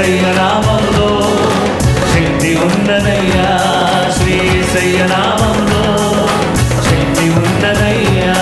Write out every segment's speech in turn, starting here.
యేసయ్య నామములో శక్తి ఉన్నదయ్యా, శ్రీ యేసయ్య నామములో శక్తి ఉన్నదయ్యా.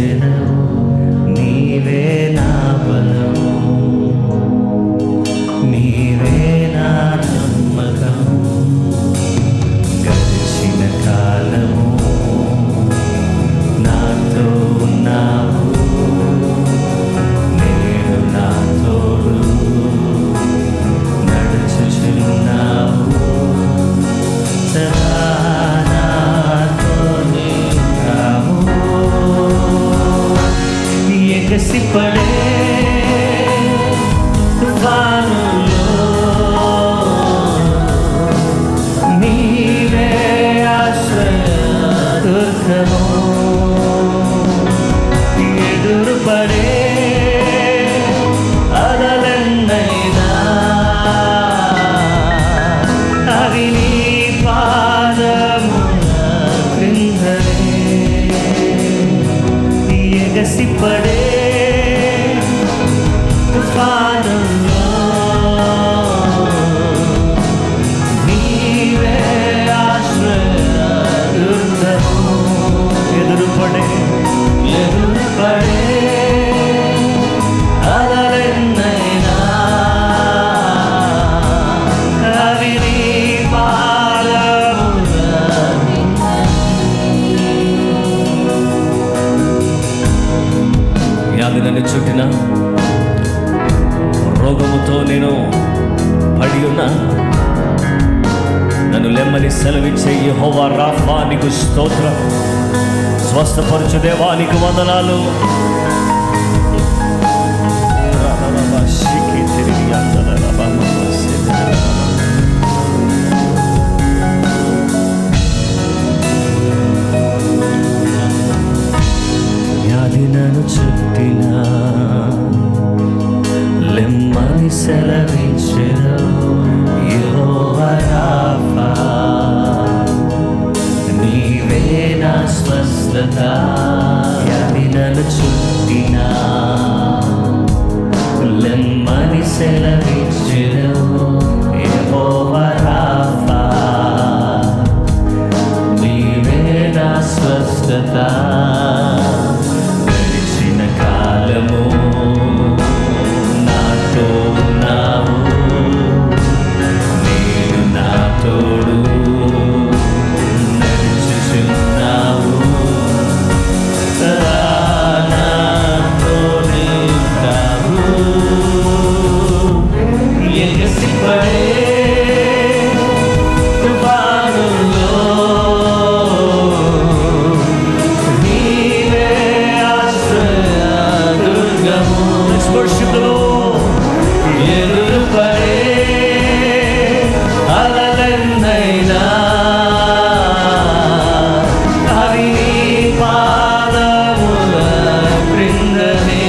సెలవు, నీవే నా బలము, నీవే నా నమ్మకం. గడిచిన కాలము నాతో ఉన్నావు, నేను నా తోడు నడుచుచున్నావు. సదా నాతోనే ఉన్నావు. ఎగసిపడే తుఫానులో నీవే ఆశ్రయ దుర్గము. ఎదురుపడే అలలెన్నైనా అవి నీ పాదముల క్రిందనే. ఎగసిపడే తుఫానులో నీవే ఆశ్రయ దుర్గము. ఎదురుపడే అలలెన్నైనా అవి నీ పాదముల. వ్యాధి నన్ను చుట్టిన, రోగముతో నేను పడి ఉన్నా, నన్ను లెమ్మని సెలవిచ్చే యెహోవా రాఫా నీకు స్తోత్రం. స్వస్థపరచు దేవా నీకు వందనాలు. వ్యాధి నన్ను చుట్టిన, లెమ్మని సెలవిచ్చెను యెహోవా రాఫా, నీవే నా స్వస్థత. వ్యాధి నన్ను చుట్టిన, లెమ్మని సెలవిచ్చెను యెహోవా రాఫా, నీవే నా స్వస్థత. గడిచిన కాలము నాతో ఉన్నావు, నేను నా తోడు నడుచుచున్నావు. సదా నాతోనే ఉంటావు. ఎగసిపడే తుఫానులో నీవే ఆశ్రయ దుర్గము. ఎదురుపడే అలలెన్నైనా అవి నీ పాదముల క్రిందనే.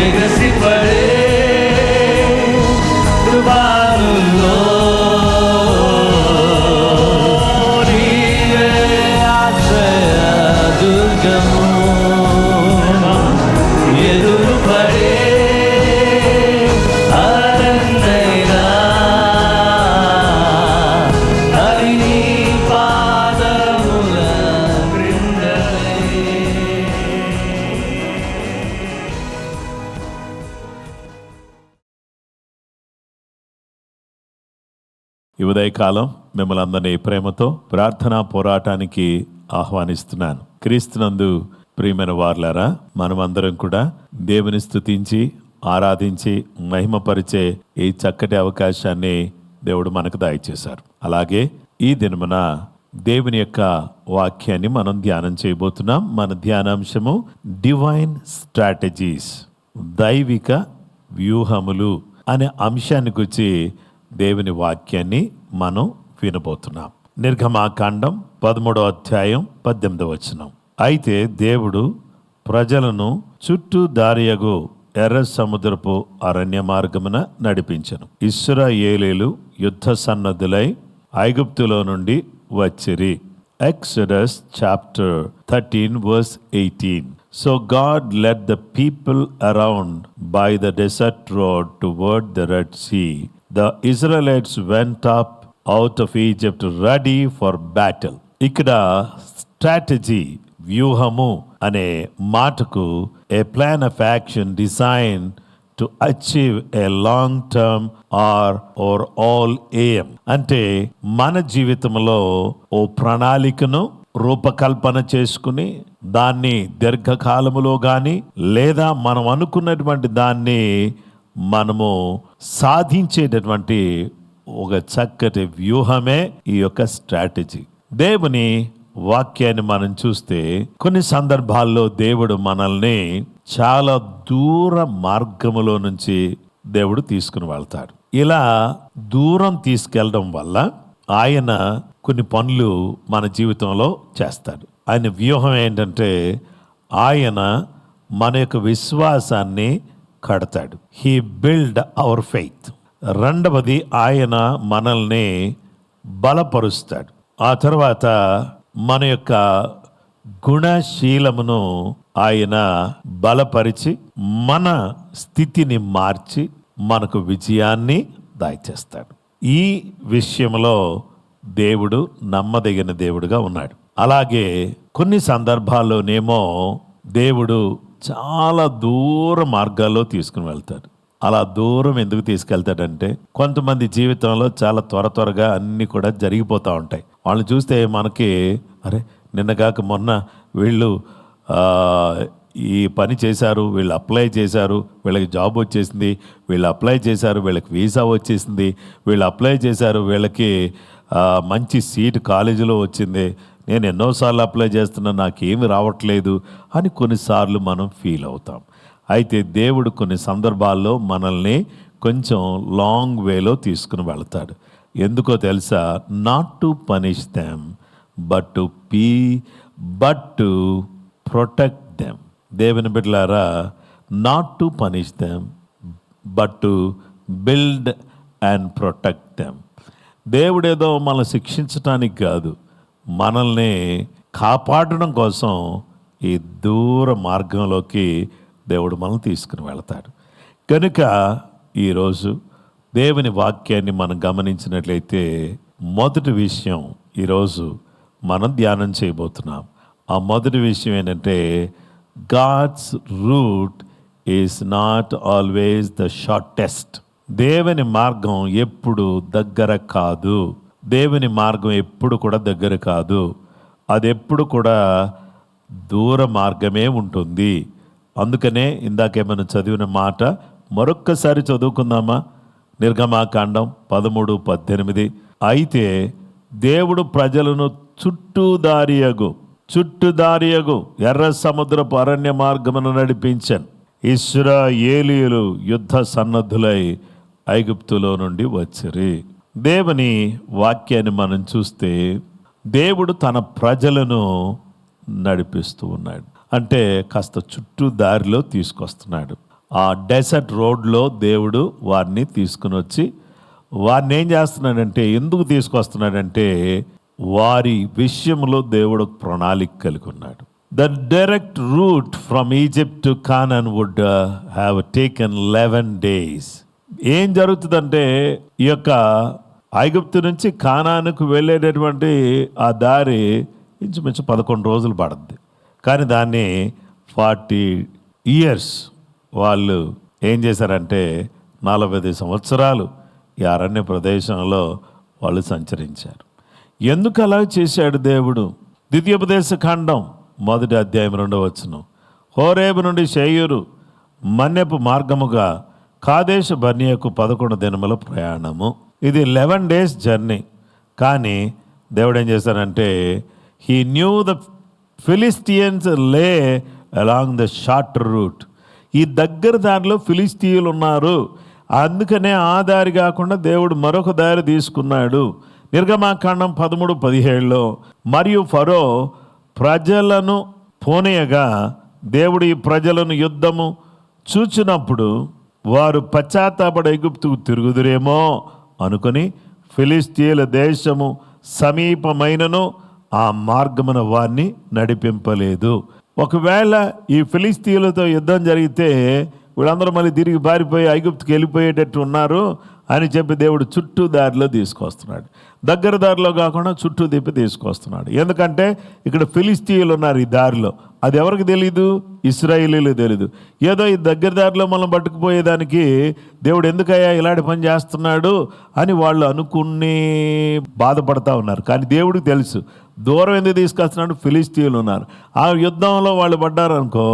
ఎగసిపడే తుఫానులో నీవే ఆశ్రయ దుర్గము. ఎదురుపడే అలలెన్నైనా అవి నీ పాదముల క్రిందనే. ఈ ఉదయకాలం మిమ్మల్ని అందరినీ ప్రేమతో ప్రార్థనా పోరాటానికి ఆహ్వానిస్తున్నాను. క్రీస్తునందు ప్రియమైన వార్లారా, మనమందరం కూడా దేవుని స్తుతించి ఆరాధించి మహిమపరిచే ఈ చక్కటి అవకాశాన్ని దేవుడు మనకు దయచేశారు. అలాగే ఈ దినమున దేవుని యొక్క వాక్యాన్ని మనం ధ్యానం చేయబోతున్నాం. మన ధ్యానాంశము డివైన్ స్ట్రాటజీస్, దైవిక వ్యూహములు అనే అంశాన్ని గురించి దేవుని వాక్యాన్ని మనం వినబోతున్నాం. నిర్గమాకాండం 13వ అధ్యాయం 18వ వచనం. అయితే దేవుడు ప్రజలను చుట్టూ దారియగు ఎర్ర సముద్రపు అరణ్య మార్గమున నడిపించెను. ఇశ్రాయేలీయులు యుద్ధ సన్నద్ధులై ఐగుప్తులో నుండి వచ్చిరి. Exodus chapter 13 verse 18. So God led the people around by the desert road toward the Red Sea. The Israelites went up out of Egypt ready for battle. ఇక్కడ స్ట్రాటజీ, వ్యూహము అనే మాటకు a plan of action design to achieve a long term overall aim. అంటే మన జీవితంలో ఓ ప్రణాళికను రూపకల్పన చేసుకుని దాన్ని దీర్ఘకాలములో గాని లేదా మనం అనుకున్నటువంటి దాన్ని మనము సాధించేటటువంటి ఒక చక్కటి వ్యూహమే ఈ యొక్క స్ట్రాటజీ. దేవుని వాక్యాన్ని మనం చూస్తే కొన్ని సందర్భాల్లో దేవుడు మనల్ని చాలా దూర మార్గములో నుంచి దేవుడు తీసుకుని వెళ్తాడు. ఇలా దూరం తీసుకెళ్ళడం వల్ల ఆయన కొన్ని పనులు మన జీవితంలో చేస్తాడు. ఆయన వ్యూహం ఏంటంటే ఆయన మన యొక్క విశ్వాసాన్ని కడతాడు. He build our faith. రెండవది ఆయన మనల్ని బలపరుస్తాడు. ఆ తర్వాత మన యొక్క గుణశీలమును ఆయన బలపరిచి మన స్థితిని మార్చి మనకు విజయాన్ని దయచేస్తాడు. ఈ విషయంలో దేవుడు నమ్మదగిన దేవుడుగా ఉన్నాడు. అలాగే కొన్ని సందర్భాల్లోనేమో దేవుడు చాలా దూర మార్గాల్లో తీసుకుని వెళ్తాడు. అలా దూరం ఎందుకు తీసుకెళ్తాడంటే కొంతమంది జీవితంలో చాలా త్వరగా అన్నీ కూడా జరిగిపోతూ ఉంటాయి. వాళ్ళని చూస్తే మనకి అరే నిన్నగాక మొన్న వీళ్ళు ఈ పని చేశారు, వీళ్ళు అప్లై చేశారు, వీళ్ళకి జాబ్ వచ్చేసింది, వీళ్ళు అప్లై చేశారు, వీళ్ళకి వీసా వచ్చేసింది, వీళ్ళు అప్లై చేశారు, వీళ్ళకి మంచి సీట్ కాలేజీలో వచ్చింది, నేను ఎన్నోసార్లు అప్లై చేస్తున్నా నాకేమి రావట్లేదు అని కొన్నిసార్లు మనం ఫీల్ అవుతాం. అయితే దేవుడు కొన్ని సందర్భాల్లో మనల్ని కొంచెం లాంగ్ వేలో తీసుకుని వెళ్తాడు. ఎందుకో తెలుసా? Not to punish them but to protect them. దేవుని బిడ్డలారా, not to punish them but to build and protect them. దేవుడేదో మనల్ని శిక్షించటానికి కాదు, మనల్ని కాపాడడం కోసం ఈ దూర మార్గంలోకి దేవుడు మనల్ని తీసుకుని వెళతాడు. కనుక ఈరోజు దేవుని వాక్యాన్ని మనం గమనించినట్లయితే మొదటి విషయం ఈరోజు మనం ధ్యానం చేయబోతున్నాం. ఆ మొదటి విషయం ఏంటంటే God's route is not always the shortest. దేవుని మార్గం ఎప్పుడు దగ్గర కాదు. దేవుని మార్గం ఎప్పుడు కూడా దగ్గర కాదు. అది ఎప్పుడు కూడా దూర మార్గమే ఉంటుంది. అందుకనే ఇందాకే మనం చదివిన మాట మరొక్కసారి చదువుకుందామా? నిర్గమాకాండం 13:18. అయితే దేవుడు ప్రజలను చుట్టుదారియగు ఎర్ర సముద్రపు అరణ్య మార్గమును నడిపించాను. ఇశ్రాయేలీయులు యుద్ధ సన్నద్ధులై ఐగుప్తులో నుండి వచ్చిరి. దేవుని వాక్యాన్ని మనం చూస్తే దేవుడు తన ప్రజలను నడిపిస్తూ ఉన్నాడు. అంటే కాస్త చుట్టూ దారిలో తీసుకొస్తున్నాడు. ఆ డెసర్ట్ రోడ్లో దేవుడు వారిని తీసుకుని వచ్చి వారిని ఏం చేస్తున్నాడంటే, ఎందుకు తీసుకొస్తున్నాడంటే వారి విషయంలో దేవుడు ప్రణాళిక కలిగి ఉన్నాడు. The direct route from Egypt to Canaan would have taken 11 days. ఏం జరుగుతుందంటే ఈ యొక్క ఐగుప్తు నుంచి కానానుకు వెళ్ళేటటువంటి ఆ దారి ఇంచుమించు 11 రోజులు పడుద్ది. కానీ దాన్ని 40 years వాళ్ళు ఏం చేశారంటే 40 సంవత్సరాలు ఈ అరణ్య ప్రదేశంలో వాళ్ళు సంచరించారు. ఎందుకు అలా చేశాడు దేవుడు? ద్వితీయోపదేశకాండం 1వ అధ్యాయం 2వ వచనం. హోరేబు నుండి షేయూరు మన్యపు మార్గముగా కాదేశు బర్నియకు 11 దినముల ప్రయాణము. ఇది 11 days జర్నీ. కానీ దేవుడు ఏం చేశాడంటే హీ న్యూ ద ఫిలిస్టియన్స్ లే అలాంగ్ ద షార్ట్ రూట్. ఈ దగ్గర దారిలో ఫిలిస్తీయులు ఉన్నారు, అందుకనే ఆ దారి కాకుండా దేవుడు మరొక దారి తీసుకున్నాడు. నిర్గమాకాండం 13:17 మరియు ఫరో ప్రజలను పోనీయగా దేవుడు ఈ ప్రజలను యుద్ధము చూచినప్పుడు వారు పశ్చాత్తాపడి ఐగుప్తుకు తిరుగుదురేమో అనుకుని ఫిలిస్తీయుల దేశము సమీపమైనను ఆ మార్గమున వారిని నడిపింపలేదు. ఒకవేళ ఈ ఫిలిస్తీయులతో యుద్ధం జరిగితే వీళ్ళందరూ మళ్ళీ తిరిగి పారిపోయి ఐగుప్తుకి వెళ్ళిపోయేటట్టు ఉన్నారు. అని చెప్పి దేవుడు చుట్టూ దారిలో తీసుకొస్తున్నాడు. దగ్గర దారిలో కాకుండా చుట్టూ తిప్పి తీసుకొస్తున్నాడు. ఎందుకంటే ఇక్కడ ఫిలిస్తీయులు ఉన్నారు ఈ దారిలో. అది ఎవరికి తెలీదు? ఇశ్రాయేలీలు తెలీదు. ఏదో ఈ దగ్గర దారిలో మనం పట్టుకుపోయేదానికి దేవుడు ఎందుకయ్యా ఇలాంటి పని చేస్తున్నాడు అని వాళ్ళు అనుకుని బాధపడతా ఉన్నారు. కానీ దేవుడికి తెలుసు దూరం ఎందుకు తీసుకొస్తున్నాడు. ఫిలిస్తీయులు ఉన్నారు. ఆ యుద్ధంలో వాళ్ళు పడ్డారనుకో,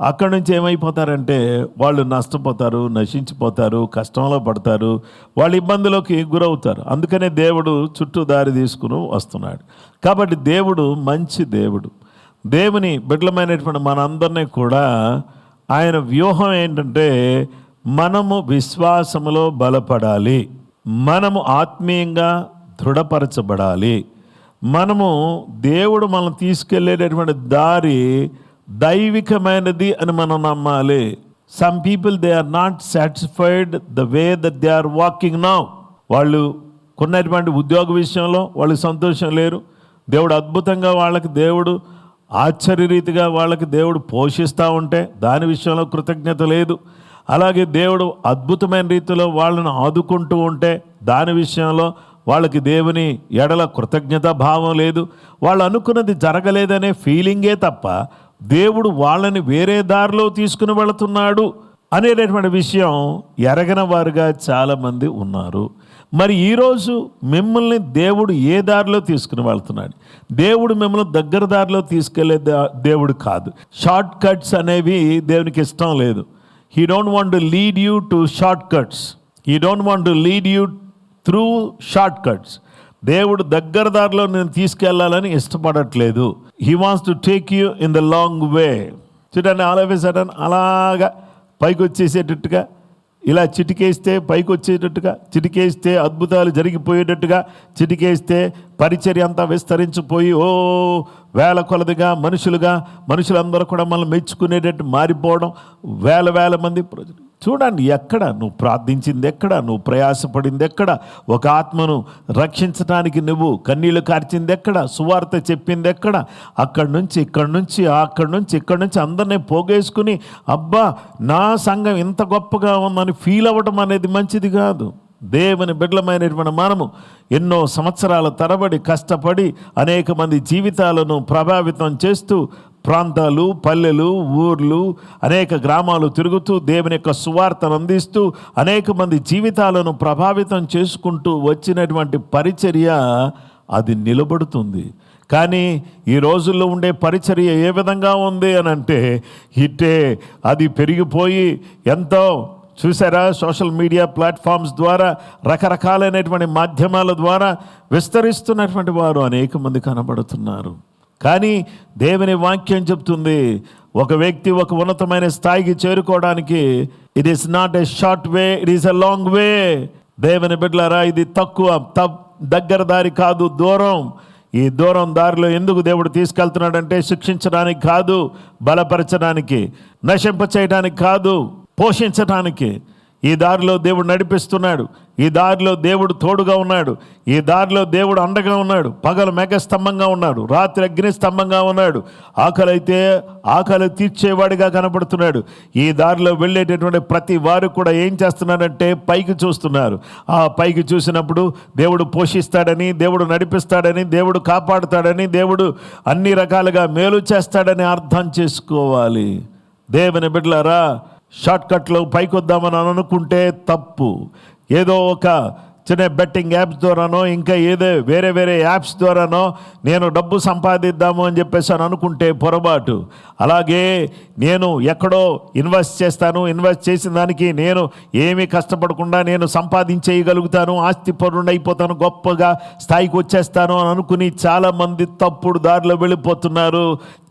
అక్కడి నుంచి ఏమైపోతారంటే వాళ్ళు నష్టపోతారు, నశించిపోతారు, కష్టంలో పడతారు, వాళ్ళు ఇబ్బందులోకి గురవుతారు. అందుకనే దేవుడు చుట్టూ దారి తీసుకుని వస్తున్నాడు. కాబట్టి దేవుడు మంచి దేవుడు. దేవుని బిడ్డలమైనటువంటి మనందరినీ కూడా ఆయన వ్యూహం ఏంటంటే మనము విశ్వాసములో బలపడాలి, మనము ఆత్మీయంగా దృఢపరచబడాలి, మనము దేవుడు మనం తీసుకెళ్ళేటటువంటి దారి దైవికమైనది అని మనం నమ్మాలి. Some people they are not satisfied the way that they are walking now. వాళ్ళు కొన్నటువంటి ఉద్యోగ విషయంలో వాళ్ళు సంతోషం లేరు. దేవుడు అద్భుతంగా వాళ్ళకి దేవుడు ఆశ్చర్యరీతిగా వాళ్ళకి దేవుడు పోషిస్తూ ఉంటే దాని విషయంలో కృతజ్ఞత లేదు. అలాగే దేవుడు అద్భుతమైన రీతిలో వాళ్ళను ఆదుకుంటూ ఉంటే దాని విషయంలో వాళ్ళకి దేవుని ఎడల కృతజ్ఞత భావం లేదు. వాళ్ళు అనుకున్నది జరగలేదనే ఫీలింగే తప్ప దేవుడు వాళ్ళని వేరే దారిలో తీసుకుని వెళుతున్నాడు అనేటటువంటి విషయం ఎరగని వారుగా చాలామంది ఉన్నారు. మరి ఈరోజు మిమ్మల్ని దేవుడు ఏ దారిలో తీసుకుని వెళ్తున్నాడు? దేవుడు మిమ్మల్ని దగ్గర దారిలో తీసుకెళ్లే దేవుడు కాదు. షార్ట్ కట్స్ అనేవి దేవునికి ఇష్టం లేదు. He don't want to lead you to short cuts. He don't want to lead you through short cuts. దేవుడు దగ్గర దారిలో నేను తీసుకెళ్లాలని ఇష్టపడట్లేదు. He wants to take you in the long way. చూడండి, ఆలోచించడం అలాగా పైకి వచ్చేసేటట్టుగా, ఇలా చిటికేస్తే పైకి వచ్చేటట్టుగా, చిటికేస్తే అద్భుతాలు జరిగిపోయేటట్టుగా, చిటికేస్తే పరిచర్య అంతా విస్తరించిపోయి వేల కొలదిగా మనుషులందరూ కూడా మనం మెచ్చుకునేటట్టు మారిపోవడం, వేల మంది ప్రజలు. చూడండి, ఎక్కడ నువ్వు ప్రార్థించింది, ఎక్కడ నువ్వు ప్రయాసపడింది, ఎక్కడ ఒక ఆత్మను రక్షించడానికి నువ్వు కన్నీళ్లు కార్చింది, ఎక్కడ సువార్త చెప్పింది, ఎక్కడ అక్కడి నుంచి అందరినీ పోగేసుకుని అబ్బా నా సంఘం ఇంత గొప్పగా ఉందని ఫీల్ అవ్వడం అనేది మంచిది కాదు. దేవుని బిడ్డలమైనటువంటి మనము ఎన్నో సంవత్సరాల తరబడి కష్టపడి అనేక మంది జీవితాలను ప్రభావితం చేస్తూ ప్రాంతాలు, పల్లెలు, ఊర్లు, అనేక గ్రామాలు తిరుగుతూ దేవుని యొక్క సువార్తను అందిస్తూ అనేక మంది జీవితాలను ప్రభావితం చేసుకుంటూ వచ్చినటువంటి పరిచర్య అది నిలబడుతుంది. కానీ ఈ రోజుల్లో ఉండే పరిచర్య ఏ విధంగా ఉంది అని అంటే అది పెరిగిపోయి ఎంతో చూసారా, సోషల్ మీడియా ప్లాట్ఫామ్స్ ద్వారా రకరకాలైనటువంటి మాధ్యమాల ద్వారా విస్తరిస్తున్నటువంటి వారు అనేక మంది కనబడుతున్నారు. కానీ దేవుని వాక్యం చెప్తుంది, ఒక వ్యక్తి ఒక ఉన్నతమైన స్థాయికి చేరుకోవడానికి it is not a short way, it is a long way. దేవుని బిడ్డలారా, ఇది దగ్గర దారి కాదు, దూరం. ఈ దూరం దారిలో ఎందుకు దేవుడు తీసుకెళ్తున్నాడంటే శిక్షించడానికి కాదు, బలపరచడానికి, నశింప చేయడానికి కాదు, పోషించడానికి. ఈ దారిలో దేవుడు నడిపిస్తున్నాడు. ఈ దారిలో దేవుడు తోడుగా ఉన్నాడు. ఈ దారిలో దేవుడు అండగా ఉన్నాడు. పగలు మేఘస్తంభంగా ఉన్నాడు, రాత్రి అగ్ని స్తంభంగా ఉన్నాడు. ఆకలి తీర్చేవాడిగా కనపడుతున్నాడు. ఈ దారిలో వెళ్ళేటటువంటి ప్రతి వారు కూడా ఏం చేస్తున్నారంటే పైకి చూస్తున్నారు. ఆ పైకి చూసినప్పుడు దేవుడు పోషిస్తాడని, దేవుడు నడిపిస్తాడని, దేవుడు కాపాడుతాడని, దేవుడు అన్ని రకాలుగా మేలు చేస్తాడని అర్థం చేసుకోవాలి. దేవుని బిడ్డలారా, షార్ట్కట్లో పైకి వద్దామని అనుకుంటే తప్పు. ఏదో ఒక చిన్న బెట్టింగ్ యాప్స్ ద్వారానో ఇంకా ఏదో వేరే యాప్స్ ద్వారానో నేను డబ్బు సంపాదిద్దాము అని చెప్పేసి అని అనుకుంటే పొరపాటు. అలాగే నేను ఎక్కడో ఇన్వెస్ట్ చేసిన దానికి నేను ఏమీ కష్టపడకుండా నేను సంపాదించేయగలుగుతాను, ఆస్తి పరుణ్ణి అయిపోతాను, గొప్పగా స్థాయికి వచ్చేస్తాను అని అనుకుని చాలామంది తప్పుడు దారిలో వెళ్ళిపోతున్నారు.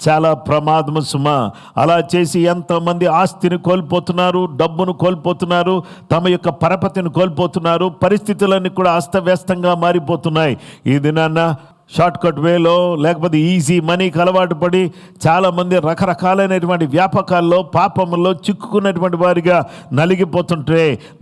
చాలా ప్రమాదము సుమా. అలా చేసి ఎంతోమంది ఆస్తిని కోల్పోతున్నారు, డబ్బును కోల్పోతున్నారు, తమ యొక్క పరపతిని కోల్పోతున్నారు. పరిస్థితులన్నీ కూడా అస్తవ్యస్తంగా మారిపోతున్నాయి. ఈ దినాన్న షార్ట్ కట్ వేలో లేకపోతే ఈజీ మనీకి అలవాటు పడి చాలామంది రకరకాలైనటువంటి వ్యాపకాల్లో పాపముల్లో చిక్కుకున్నటువంటి వారిగా నలిగిపోతుంటే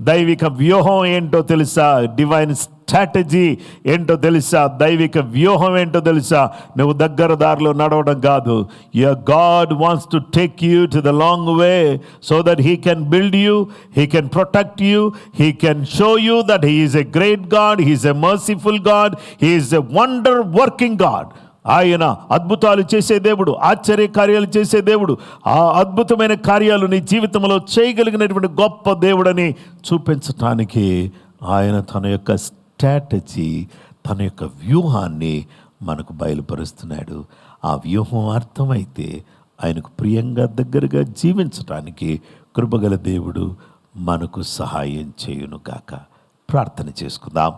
దైవిక వ్యూహం ఏంటో తెలుసా? డివైన్ స్ట్రాటజీ ఏంటో తెలుసా? దైవిక వ్యూహం ఏంటో తెలుసా? నువ్వు దగ్గర దారిలో నడవడం కాదు. Your God wants to take you to the long way so that he can build you, he can protect you, he can show you that he is a great God, he is a merciful God, he is a wonder working God. ఆయన అద్భుతాలు చేసే దేవుడు, ఆశ్చర్య కార్యాలు చేసే దేవుడు. ఆ అద్భుతమైన కార్యాలు నీ జీవితంలో చేయగలిగినటువంటి గొప్ప దేవుడని చూపించటానికి ఆయన తన యొక్క స్ట్రాటజీ, తన యొక్క వ్యూహాన్ని మనకు బయలుపరుస్తున్నాడు. ఆ వ్యూహం అర్థమైతే ఆయనకు ప్రియంగా దగ్గరగా జీవించటానికి కృపగల దేవుడు మనకు సహాయం చేయును గాక. ప్రార్థన చేసుకుందాం.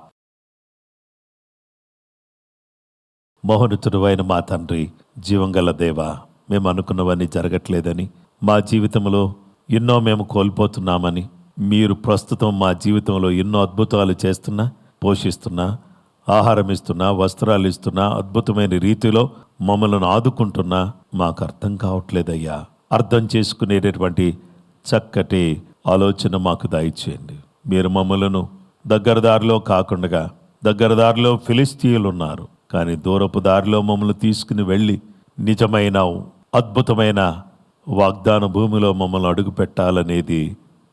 మహోన్నతుడు అయిన మా తండ్రి, జీవంగల దేవా, మేము అనుకున్నవన్నీ జరగట్లేదని, మా జీవితంలో ఎన్నో మేము కోల్పోతున్నామని, మీరు ప్రస్తుతం మా జీవితంలో ఎన్నో అద్భుతాలు చేస్తున్నా, పోషిస్తున్నా, ఆహారం ఇస్తున్నా, వస్త్రాలు ఇస్తున్నా, అద్భుతమైన రీతిలో మమ్మల్ని ఆదుకుంటున్నా మాకు అర్థం కావట్లేదయ్యా. అర్థం చేసుకునేటటువంటి చక్కటి ఆలోచన మాకు దయచేయండి. మీరు మమ్మలను దగ్గర దారిలో కాకుండా, దగ్గర దారిలో ఫిలిస్తీయులు ఉన్నారు, కానీ దూరపు దారిలో మమ్మల్ని తీసుకుని వెళ్ళి నిజమైన అద్భుతమైన వాగ్దాన భూమిలో మమ్మల్ని అడుగు పెట్టాలనేది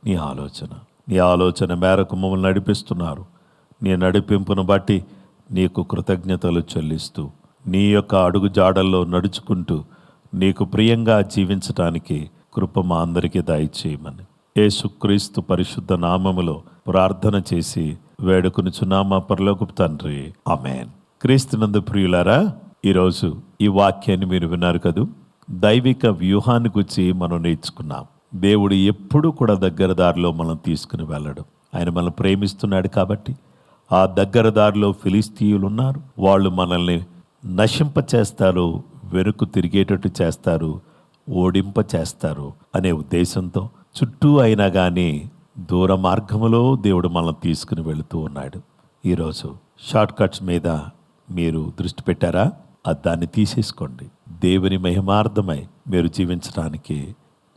నీ ఆలోచన. నీ ఆలోచన మేరకు మమ్మల్ని నడిపిస్తున్నారు. నీ నడిపింపును బట్టి నీకు కృతజ్ఞతలు చెల్లిస్తూ, నీ యొక్క అడుగు జాడల్లో నడుచుకుంటూ నీకు ప్రియంగా జీవించటానికి కృప మా అందరికీ దయచేయమని యేసుక్రీస్తు పరిశుద్ధ నామములో ప్రార్థన చేసి వేడుకొనుచున్నాం మా పరలోకపు తండ్రి, ఆమేన్. క్రీస్తునందు ప్రియులారా, ఈరోజు ఈ వాక్యాన్ని మీరు విన్నారు కదూ. దైవిక వ్యూహాన్ని గురించి మనం నేర్చుకున్నాం. దేవుడు ఎప్పుడు కూడా దగ్గర దారిలో మనం తీసుకుని వెళ్ళడు. ఆయన మనల్ని ప్రేమిస్తున్నాడు కాబట్టి ఆ దగ్గర దారిలో ఫిలిస్తీయులు ఉన్నారు. వాళ్ళు మనల్ని నశింప చేస్తారు, వెనుక తిరిగేటట్టు చేస్తారు, ఓడింప చేస్తారు అనే ఉద్దేశంతో చుట్టూ అయినా కానీ దూర మార్గములో దేవుడు మనల్ని తీసుకుని వెళుతూ ఉన్నాడు. ఈరోజు షార్ట్ కట్స్ మీద మీరు దృష్టి పెట్టారా? దాన్ని తీసేసుకోండి. దేవుని మహిమార్థమై మీరు జీవించడానికి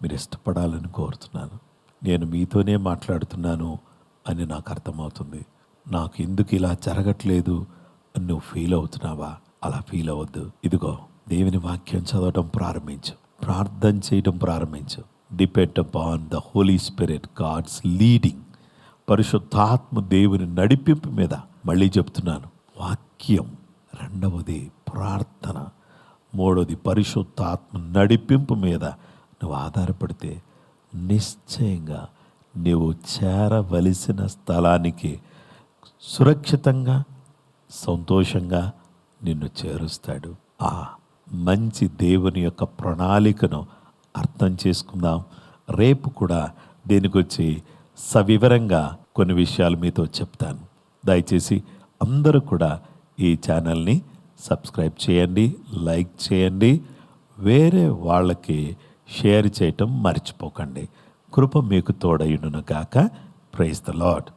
మీరు ఇష్టపడాలని కోరుతున్నాను. నేను మీతోనే మాట్లాడుతున్నాను అని నాకు అర్థమవుతుంది. నాకు ఎందుకు ఇలా జరగట్లేదు అని నువ్వు ఫీల్ అవుతున్నావా? అలా ఫీల్ అవ్వద్దు. ఇదిగో దేవుని వాక్యం చదవడం ప్రారంభించు, ప్రార్థన చేయడం ప్రారంభించు. Depend upon the holy spirit, God's leading. పరిశుద్ధాత్మ దేవుని నడిపింపు మీద మళ్ళీ చెప్తున్నాను. వాక్యం, రెండవది ప్రార్థన, మూడవది పరిశుద్ధాత్మ నడిపింపు మీద నువ్వు ఆధారపడితే నిశ్చయంగా నువ్వు చేరవలసిన స్థలానికి సురక్షితంగా, సంతోషంగా నిన్ను చేరుస్తాడు. ఆ మంచి దేవుని యొక్క ప్రణాళికను అర్థం చేసుకుందాం. రేపు కూడా దీనికి వచ్చి సవివరంగా కొన్ని విషయాలు మీతో చెప్తాను. దయచేసి అందరూ కూడా ఈ ఛానల్ని సబ్స్క్రైబ్ చేయండి, లైక్ చేయండి, వేరే వాళ్ళకి షేర్ చేయటం మర్చిపోకండి. కృప మీకు తోడయును గాక. Praise the lord.